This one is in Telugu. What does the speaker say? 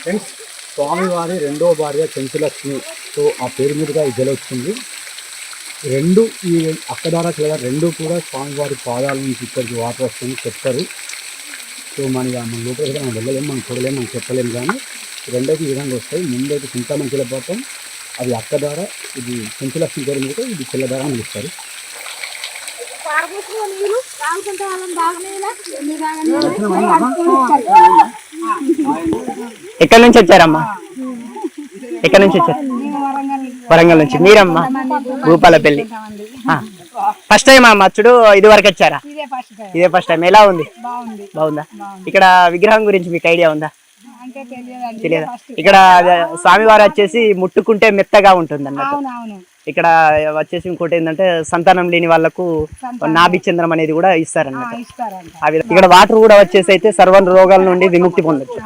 ఫ్రెండ్స్, స్వామివారి రెండో భార్య చెంచులక్ష్మితో ఆ పేరు మీదుగా ఈ జల వచ్చింది. రెండు ఈ అక్కదార చిల్లర రెండు కూడా స్వామివారి పాదాల నుంచి ఇక్కడికి వాటర్ వస్తుంది చెప్తారు. సో మన లోపలికి మనం వెళ్ళలేము, మనం చూడలేము, మనం చెప్పలేము. కానీ రెండోది ఈ విధంగా వస్తాయి. ముందైతే చింతామణి జలపాతం, అది అక్కదార, ఇది చెంచులక్ష్మి పేరు మీద ఇది చిల్లదార అని పిలుస్తారు. ఎక్కడి నుంచి వచ్చారమ్మా? ఎక్కడి నుంచి వచ్చారు? వరంగల్ నుంచి. మీరమ్మా? భూపాలపల్లి. ఫస్ట్ టైం అమ్మ వచ్చుడు? ఇది వరకు వచ్చారా? ఇదే ఫస్ట్ టైం. ఎలా ఉంది? బాగుందా? ఇక్కడ విగ్రహం గురించి మీకు ఐడియా ఉందా? తెలియదా? ఇక్కడ స్వామివారు వచ్చేసి ముట్టుకుంటే మెత్తగా ఉంటుంది అన్నట్టు. ఇక్కడ వచ్చేసి ఇంకోటి ఏంటంటే సంతానం లేని వాళ్ళకు నాభి చంద్రం అనేది కూడా ఇస్తారన్నట్టు. ఇక్కడ వాటర్ కూడా వచ్చేసి అయితే సర్వ రోగాల నుండి విముక్తి పొందొచ్చు.